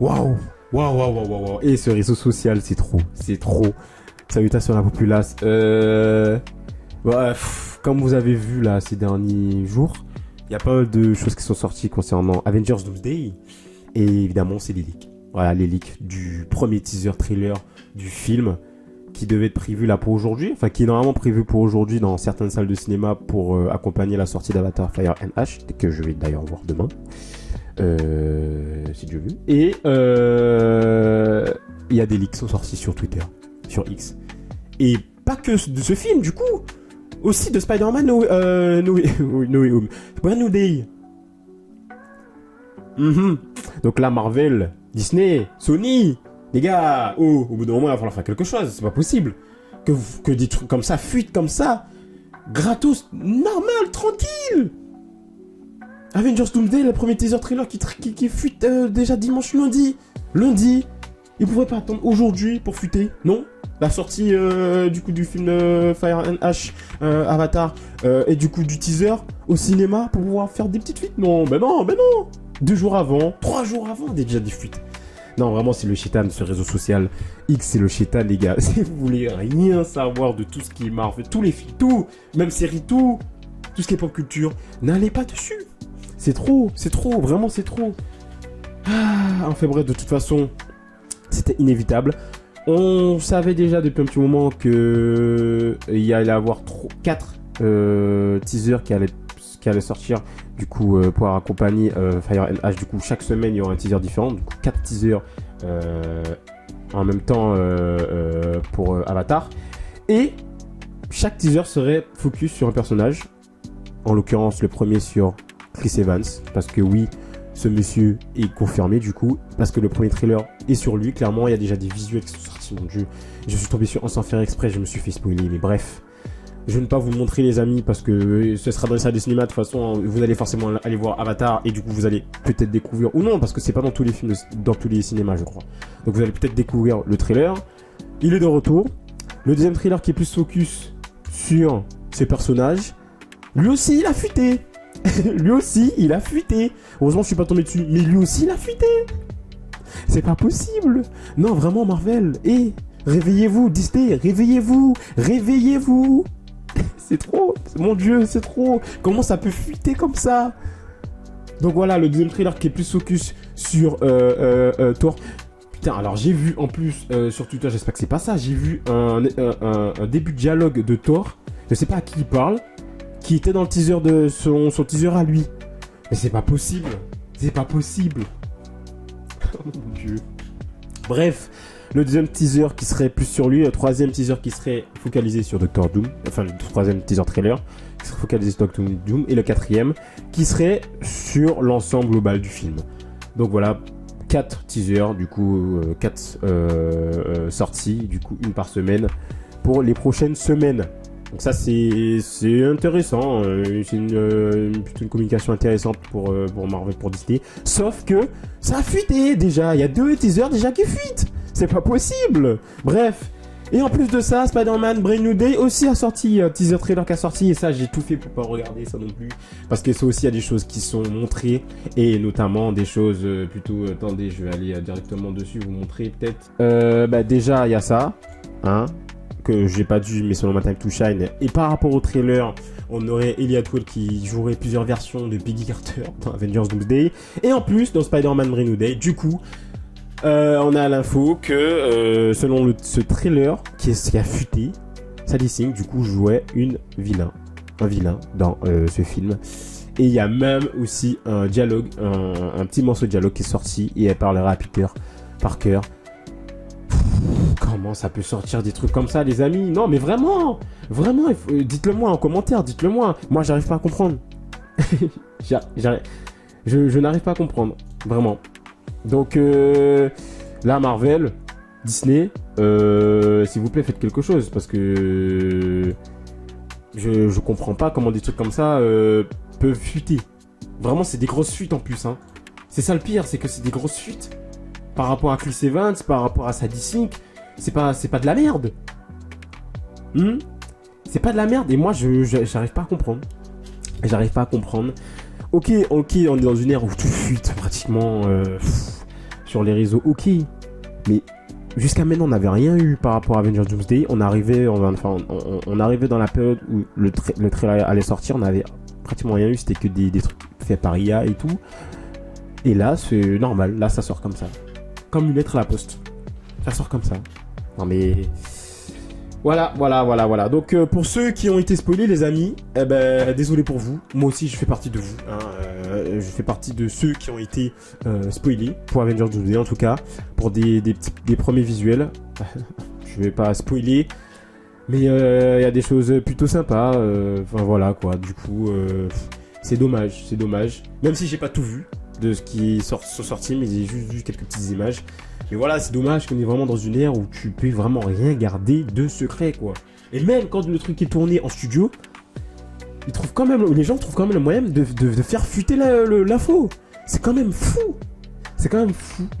Waouh. Waouh, waouh, waouh, waouh. Et ce réseau social, c'est trop. C'est trop. Salutations à la populace. Comme vous avez vu là ces derniers jours, il y a pas mal de choses qui sont sorties concernant Avengers Doomsday. Et évidemment, c'est les leaks. Voilà, les leaks du premier teaser trailer du film qui devait être prévu là pour aujourd'hui. Enfin, qui est normalement prévu pour aujourd'hui dans certaines salles de cinéma pour accompagner la sortie d'Avatar Fire and Ash, que je vais d'ailleurs voir demain. Si Dieu veut. Et il y a des leaks qui sont sortis sur Twitter, sur X. Et pas que de ce film, du coup. Aussi de Spider-Man No Way Home. Brand New Day. Donc là, Marvel, Disney, Sony, les gars, au bout d'un moment, il va falloir faire quelque chose. C'est pas possible que des trucs comme ça fuitent comme ça, gratos, normal, tranquille. Avengers Doomsday, le premier teaser trailer qui fuite déjà dimanche, lundi. Ils pourraient pas attendre aujourd'hui pour fuiter, non? La sortie du coup du film Fire and Ash, Avatar, et du coup du teaser au cinéma pour pouvoir faire des petites fuites. Non, ben non. 2 jours avant, 3 jours avant, déjà des fuites. Non, vraiment, c'est le chétan de ce réseau social. X, c'est le chétan, les gars. Si vous voulez rien savoir de tout ce qui est Marvel, tous les films, tout, même séries, tout ce qui est pop culture, n'allez pas dessus. C'est trop, vraiment, c'est trop. Enfin bref, de toute façon, c'était inévitable. On savait déjà depuis un petit moment que il y allait avoir 4 teasers qui allaient sortir du coup pour accompagner Fire and Ash. Du coup, chaque semaine il y aura un teaser différent. Du coup, 4 teasers en même temps pour Avatar. Et chaque teaser serait focus sur un personnage. En l'occurrence, le premier sur Chris Evans, parce que oui, ce monsieur est confirmé du coup, parce que le premier trailer est sur lui. Clairement, il y a déjà des visuels qui sont sortis. Mon Dieu, je suis tombé sur, sans faire exprès, je me suis fait spoiler. Mais bref, je ne vais pas vous le montrer, les amis, parce que ce sera dans les salles de cinéma. De toute façon, vous allez forcément aller voir Avatar, et du coup, vous allez peut-être découvrir, ou non, parce que c'est pas dans tous les films, dans tous les cinémas, je crois. Donc, vous allez peut-être découvrir le trailer. Il est de retour. Le deuxième trailer qui est plus focus sur ses personnages, lui aussi, il a fuité. Heureusement, je suis pas tombé dessus, mais lui aussi, il a fuité. C'est pas possible. Non, vraiment, Marvel. Réveillez-vous, Disney, réveillez-vous. C'est trop. Mon Dieu, c'est trop. Comment ça peut fuiter comme ça? Donc voilà, le deuxième trailer qui est plus focus sur Thor. Putain, alors j'ai vu en plus sur Twitter, j'espère que c'est pas ça, j'ai vu un début de dialogue de Thor. Je sais pas à qui il parle. Qui était dans le teaser de son teaser à lui. Mais c'est pas possible. Oh mon Dieu. Bref, le deuxième teaser qui serait plus sur lui, le troisième teaser qui serait focalisé sur Doctor Doom, enfin le troisième teaser trailer qui serait focalisé sur Doctor Doom, et le quatrième qui serait sur l'ensemble global du film. Donc voilà, 4 teasers, du coup 4 sorties, du coup une par semaine pour les prochaines semaines. Donc ça c'est intéressant, c'est plutôt une communication intéressante pour Marvel, pour Disney. Sauf que ça a fuité déjà, il y a 2 teasers déjà qui fuitent. C'est pas possible. Bref. Et en plus de ça, Spider-Man Brand New Day aussi a sorti, teaser trailer qui a sorti, et ça j'ai tout fait pour pas regarder ça non plus. Parce que ça aussi il y a des choses qui sont montrées, et notamment des choses plutôt... attendez, je vais aller directement dessus, vous montrer peut-être. Déjà il y a ça, hein, que j'ai pas dû, mais selon ma Time to Shine. Et par rapport au trailer, on aurait Elliot Wood qui jouerait plusieurs versions de Peggy Carter dans Avengers Doomsday. Et en plus, dans Spider-Man Brand New Day, du coup, on a l'info que selon ce trailer qui a fuité, Sadie Sink du coup jouait un vilain dans ce film. Et il y a même aussi un dialogue, un petit morceau de dialogue qui est sorti, et elle parlera à Peter Parker. Comment ça peut sortir des trucs comme ça, les amis? Non, mais vraiment, dites-le moi en commentaire, dites-le moi. Moi, j'arrive pas à comprendre. Je n'arrive pas à comprendre, vraiment. Donc là, Marvel, Disney, s'il vous plaît, faites quelque chose, parce que je comprends pas comment des trucs comme ça peuvent fuiter. Vraiment, c'est des grosses fuites en plus, hein. C'est ça le pire, c'est que c'est des grosses fuites. Par rapport à Chris Evans, par rapport à Sadie Sink, c'est pas de la merde. C'est pas de la merde, et moi j'arrive pas à comprendre. Ok, on est dans une ère où tout fuite pratiquement. sur les réseaux, ok. Mais jusqu'à maintenant, on n'avait rien eu par rapport à Avengers Doomsday. On arrivait dans la période où le trailer allait sortir. On n'avait pratiquement rien eu. C'était que des trucs faits par IA et tout. Et là, c'est normal. Là, ça sort comme ça. Comme une lettre à la poste. Ça sort comme ça. Non mais... Voilà. Donc pour ceux qui ont été spoilés, les amis, désolé pour vous. Moi aussi, je fais partie de vous. Je fais partie de ceux qui ont été spoilés pour Avengers Doomsday, en tout cas pour des premiers visuels. Je vais pas spoiler, mais il y a des choses plutôt sympas. Enfin voilà quoi. Du coup, c'est dommage. Même si j'ai pas tout vu de ce qui sont sortis, mais j'ai juste vu quelques petites images. Mais voilà, c'est dommage qu'on est vraiment dans une ère où tu peux vraiment rien garder de secret, quoi. Et même quand le truc est tourné en studio, les gens trouvent quand même le moyen de faire fuiter l'info. C'est quand même fou.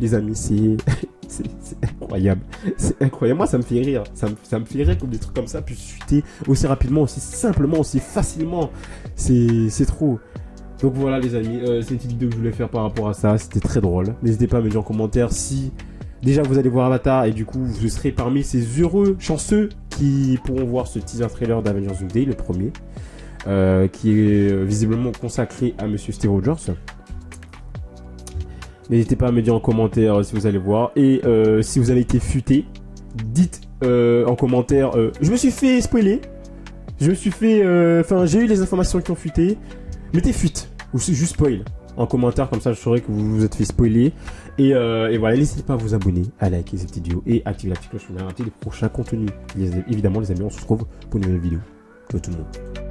Les amis. C'est incroyable. C'est incroyable. Moi, ça me fait rire. Ça me fait rire que des trucs comme ça puissent fuiter aussi rapidement, aussi simplement, aussi facilement. C'est trop. Donc voilà, les amis. C'est une petite vidéo que je voulais faire par rapport à ça. C'était très drôle. N'hésitez pas à me dire en commentaire si... Déjà, vous allez voir Avatar et du coup, vous serez parmi ces heureux chanceux qui pourront voir ce teaser trailer d'Avengers Doomsday, le premier, qui est visiblement consacré à Monsieur Steve Rogers. N'hésitez pas à me dire en commentaire si vous allez voir. Et si vous avez été futé, dites en commentaire je me suis fait spoiler. J'ai eu les informations qui ont fuité. Mettez fuite ou c'est juste spoil en commentaire, comme ça je saurai que vous vous êtes fait spoiler. Et voilà, n'hésitez pas à vous abonner, à liker cette vidéo et activer la petite cloche pour ne pas rater les prochains contenus. Évidemment les amis, on se retrouve pour une nouvelle vidéo. Ciao tout le monde.